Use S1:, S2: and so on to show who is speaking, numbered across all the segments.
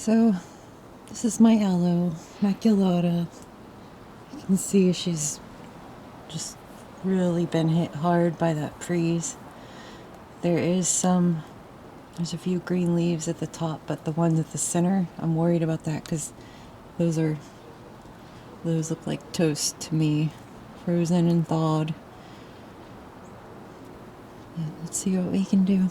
S1: So this is my Aloe, maculata. You can see she's just really been hit hard by that freeze. There's a few green leaves at the top, but the ones at the center, I'm worried about that because those look like toast to me, frozen and thawed. Let's see what we can do.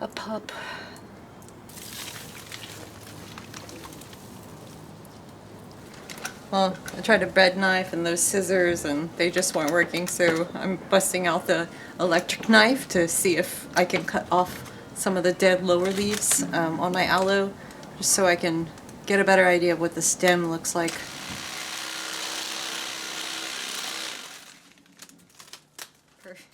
S1: A pup. Well, I tried a bread knife and those scissors and they just weren't working, so I'm busting out the electric knife to see if I can cut off some of the dead lower leaves on my aloe, just so I can get a better idea of what the stem looks like. Perfect.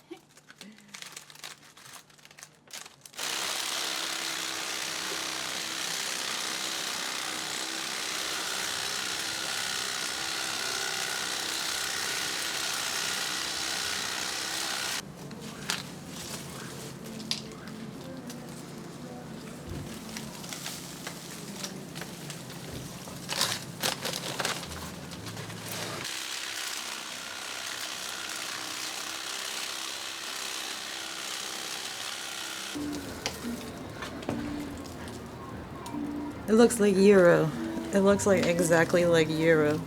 S1: It looks like Euro. It looks like exactly like Euro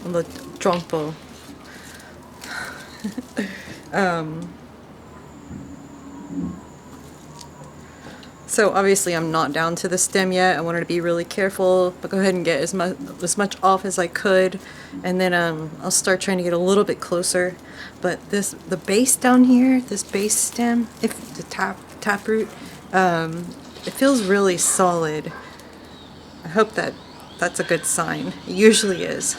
S1: on the trompo. So obviously I'm not down to the stem yet. I wanted to be really careful, but go ahead and get as much off as I could, and then I'll start trying to get a little bit closer. But the base down here, this base stem, if the taproot, it feels really solid. I hope that's a good sign. It usually is.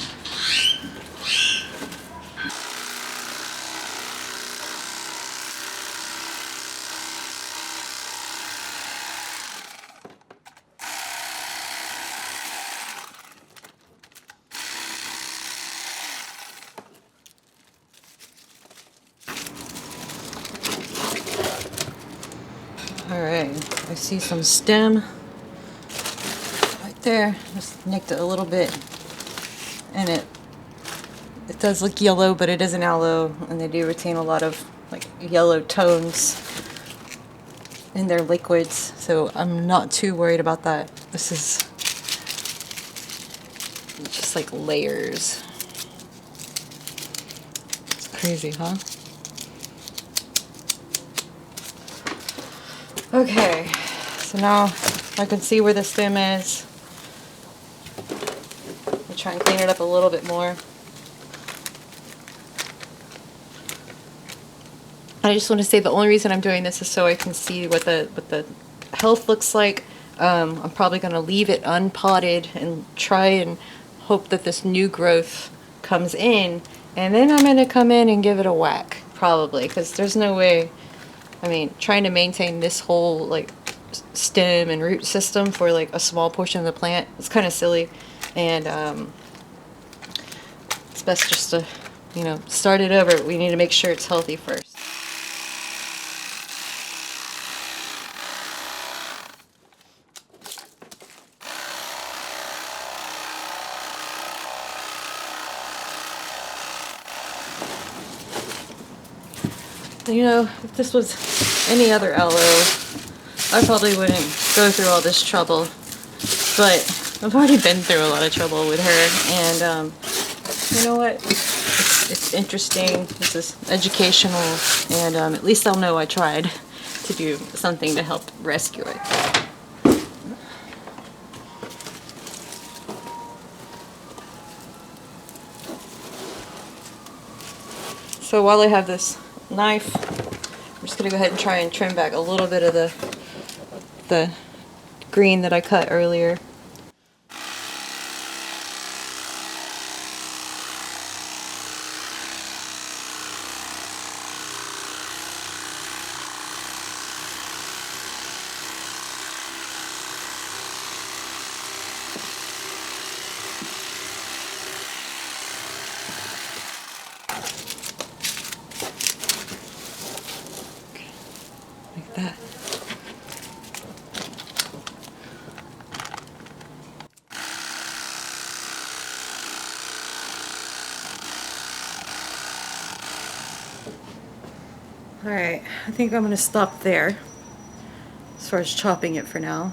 S1: Alright, I see some stem right there. Just nicked it a little bit. And it does look yellow, but it is an aloe, and they do retain a lot of like yellow tones in their liquids, so I'm not too worried about that. This is just like layers. It's crazy, huh? Okay, so now I can see where the stem is. I'll try and clean it up a little bit more. I just want to say the only reason I'm doing this is so I can see what the health looks like. I'm probably going to leave it unpotted and try and hope that this new growth comes in, and then I'm going to come in and give it a whack, probably, because there's no way. I mean, trying to maintain this whole like stem and root system for like a small portion of the plant, it's kind of silly, and it's best just to, you know, start it over. We need to make sure it's healthy first. You know, if this was any other aloe, I probably wouldn't go through all this trouble. But I've already been through a lot of trouble with her, and you know what? It's interesting. This is educational, and at least I'll know I tried to do something to help rescue it. So while I have this knife, I'm just going to go ahead and try and trim back a little bit of the green that I cut earlier. Like that. Alright, I think I'm going to stop there as far as chopping it for now.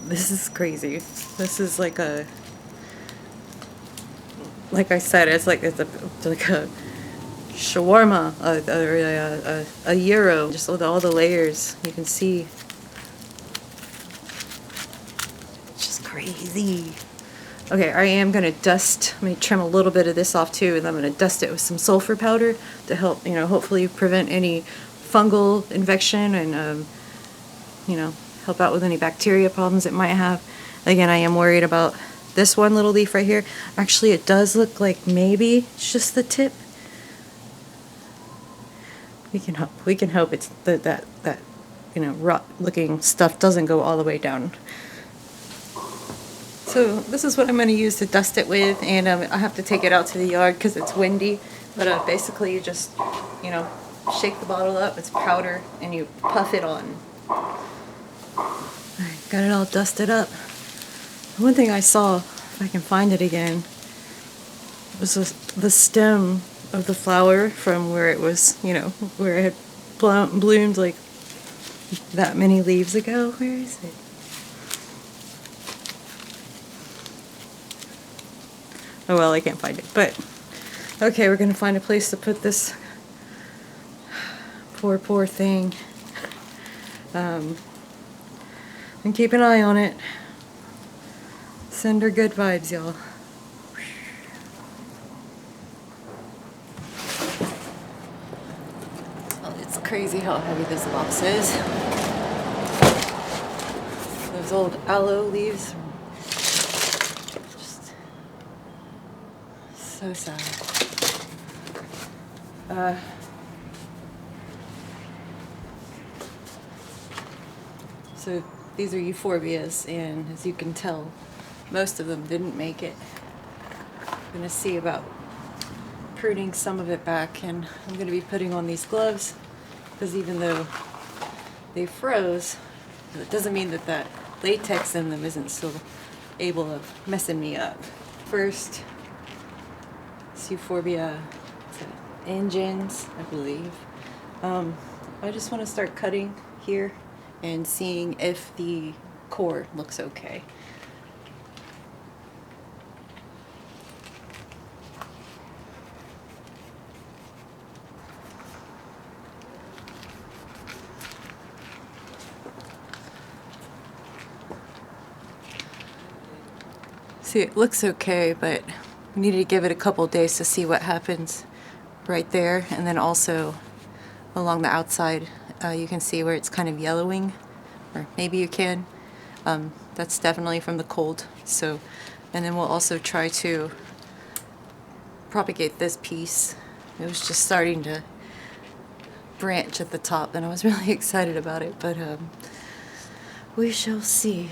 S1: This is crazy. This is like a, like I said, it's like a shawarma, a gyro, just with all the layers. You can see. It's just crazy. Okay, I am going to dust, I'm going to trim a little bit of this off too, and I'm going to dust it with some sulfur powder to help, you know, hopefully prevent any fungal infection and, you know, help out with any bacteria problems it might have. Again, I am worried about this one little leaf right here. Actually, it does look like maybe it's just the tip. We can hope it's that you know, rot looking stuff doesn't go all the way down. So this is what I'm going to use to dust it with, and I have to take it out to the yard because it's windy. But basically you just, you know, shake the bottle up, it's powder, and you puff it on. Alright, got it all dusted up. One thing I saw, if I can find it again, was the stem of the flower from where it was, you know, where it had bloomed like that many leaves ago. Where is it? Oh well, I can't find it. But okay, we're gonna find a place to put this poor thing. And keep an eye on it. Send her good vibes, y'all. Well, it's crazy how heavy this box is. Those old aloe leaves. Just so sad. So these are Euphorbias, and as you can tell, most of them didn't make it. I'm going to see about pruning some of it back, and I'm going to be putting on these gloves because even though they froze, it doesn't mean that that latex in them isn't still able of messing me up. First, it's Euphorbia engines, I believe. I just want to start cutting here and seeing if the core looks okay. See, it looks okay, but we need to give it a couple days to see what happens right there, and then also along the outside you can see where it's kind of yellowing, or maybe you can. That's definitely from the cold. So, and then we'll also try to propagate this piece. It was just starting to branch at the top, and I was really excited about it, but we shall see.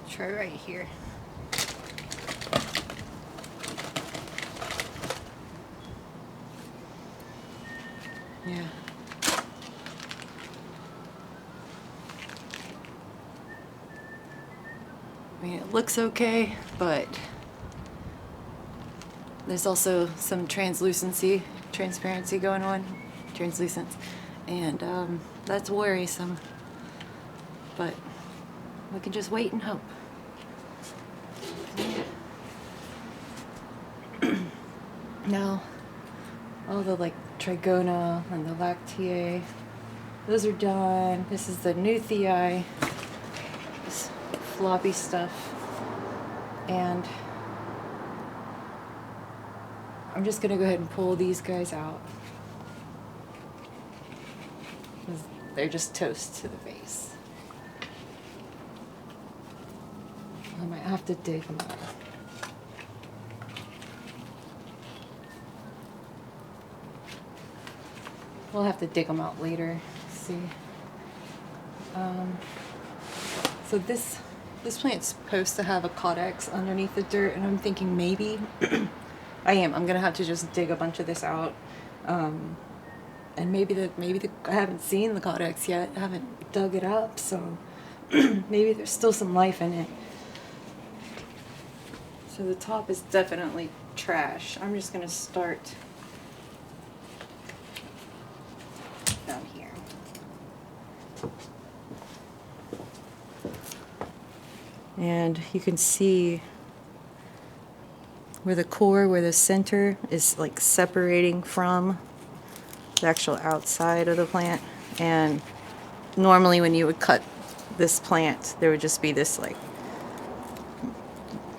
S1: Try right here. Yeah. I mean, it looks okay, but There's also some transparency going on, translucence, and that's worrisome. But we can just wait and hope. Now, all the like trigona and the lactea, those are done. This is the nuthii, this floppy stuff, and I'm just gonna go ahead and pull these guys out, 'cause they're just toast to the base. I might have to dig them out. We'll have to dig them out later. See. So this plant's supposed to have a caudex underneath the dirt, and I'm thinking maybe I'm gonna have to just dig a bunch of this out, and maybe I haven't seen the caudex yet. I haven't dug it up, so maybe there's still some life in it. So the top is definitely trash. I'm just gonna start down here. And you can see where the center is like separating from the actual outside of the plant. And normally when you would cut this plant, there would just be this like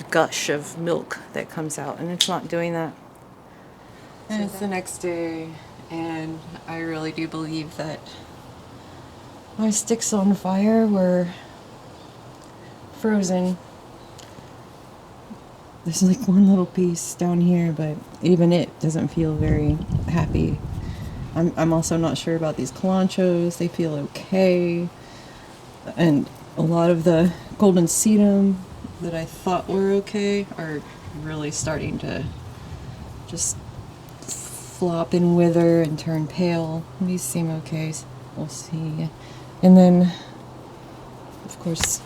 S1: gush of milk that comes out, and it's not doing that. And it's the next day, and I really do believe that my sticks on fire were frozen. There's like one little piece down here, but even it doesn't feel very happy. I'm also not sure about these calanchos. They feel okay. And a lot of the golden sedum that I thought were okay are really starting to just flop and wither and turn pale. These seem okay, so we'll see. And then, of course,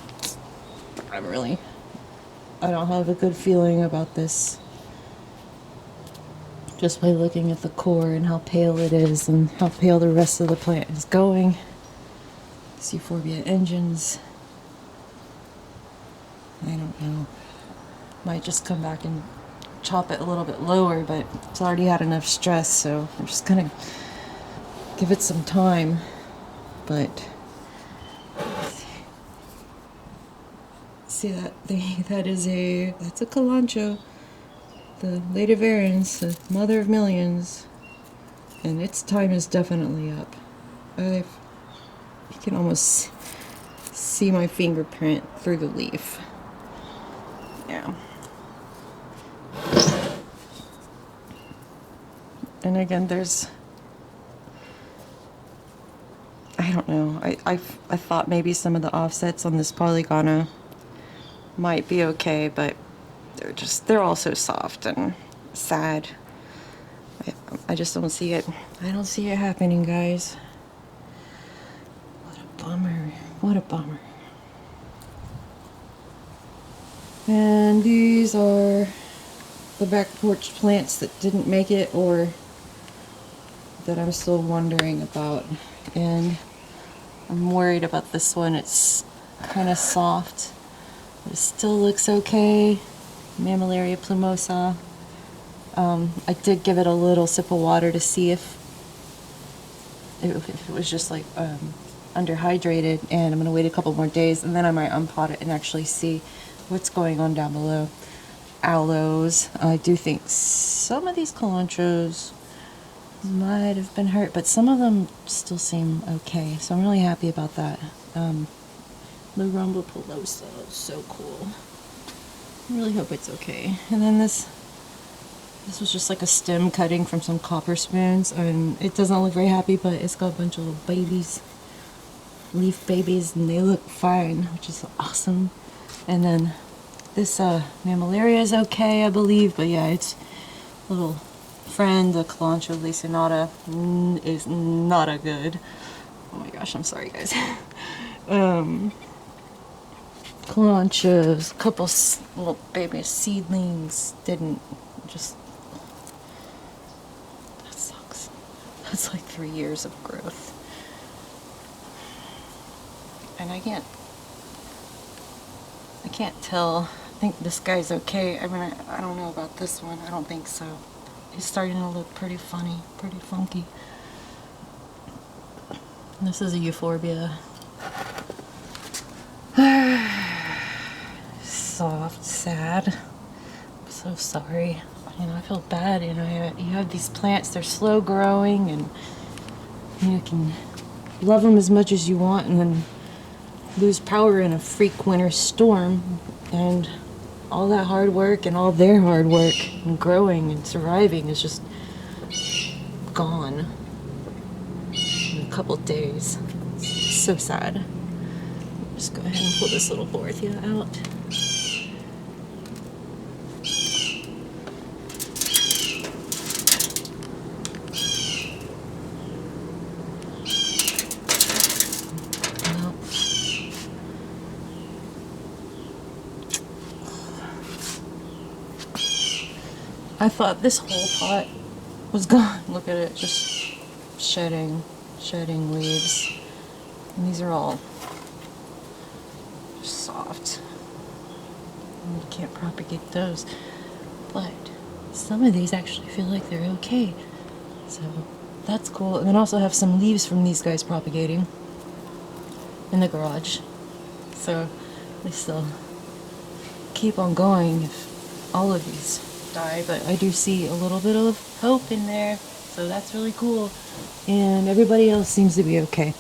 S1: I don't have a good feeling about this just by looking at the core and how pale it is and how pale the rest of the plant is going. These Euphorbia engines, I don't know. Might just come back and chop it a little bit lower, but it's already had enough stress, so I'm just gonna give it some time. But see that's a calancho, the Lady Varens, the mother of millions, and its time is definitely up. You can almost see my fingerprint through the leaf. Yeah. And again, I don't know. I thought maybe some of the offsets on this polygona might be okay, but they're all so soft and sad. I just don't see it. I don't see it happening, guys. What a bummer. What a bummer. And these are the back porch plants that didn't make it, or that I'm still wondering about. And I'm worried about this one. It's kind of soft, but it still looks okay. Mammillaria plumosa. I did give it a little sip of water to see if it was just like underhydrated, and I'm going to wait a couple more days, and then I might unpot it and actually see what's going on down below. Aloes. I do think some of these calanchos might have been hurt, but some of them still seem okay, so I'm really happy about that. The Rumble Pelosa is so cool. I really hope it's okay. And then this was just like a stem cutting from some copper spoons, and it doesn't look very happy, but it's got a bunch of little babies, leaf babies, and they look fine, which is awesome. And then this Mammillaria is okay, I believe, but yeah, its little friend, the Calancho lacinata, is not a good. Oh my gosh, I'm sorry, guys. Calanchos, a couple little baby seedlings didn't just That's like 3 years of growth. And I can't tell. I think this guy's okay. I mean, I don't know about this one. I don't think so. He's starting to look pretty funny, pretty funky. This is a Euphorbia. Soft, sad. I'm so sorry. You know, I feel bad. You know, you have these plants, they're slow growing, and you can love them as much as you want, and then lose power in a freak winter storm, and all that hard work and all their hard work and growing and surviving is just gone in a couple days. It's so sad. Just go ahead and pull this little Borthia out. I thought this whole pot was gone. Look at it, just shedding leaves. And these are all just soft. And you can't propagate those. But some of these actually feel like they're okay. So that's cool. And then also have some leaves from these guys propagating in the garage. So they still keep on going if all of these die, but I do see a little bit of hope in there, so that's really cool. And everybody else seems to be okay.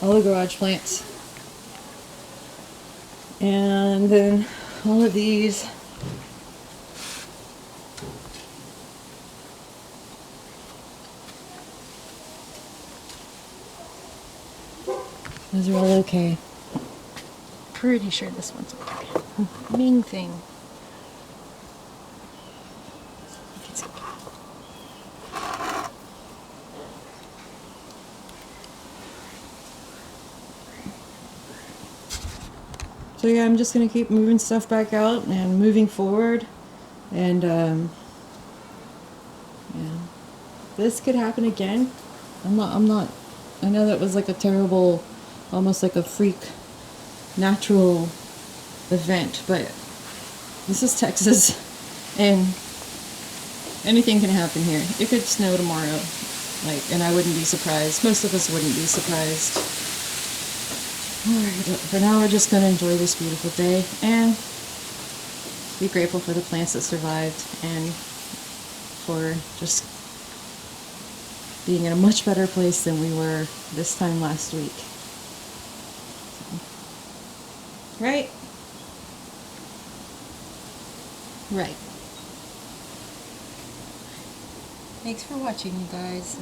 S1: All the garage plants. And then all of these. Those are all okay. Pretty sure this one's okay. Ming thing. So yeah, I'm just gonna keep moving stuff back out and moving forward, and yeah, this could happen again. I'm not. I know that was like a terrible, almost like a freak, natural event, but this is Texas, and anything can happen here. It could snow tomorrow, and I wouldn't be surprised. Most of us wouldn't be surprised. Alright, but for now we're just going to enjoy this beautiful day and be grateful for the plants that survived and for just being in a much better place than we were this time last week. Right? Right. Thanks for watching, you guys.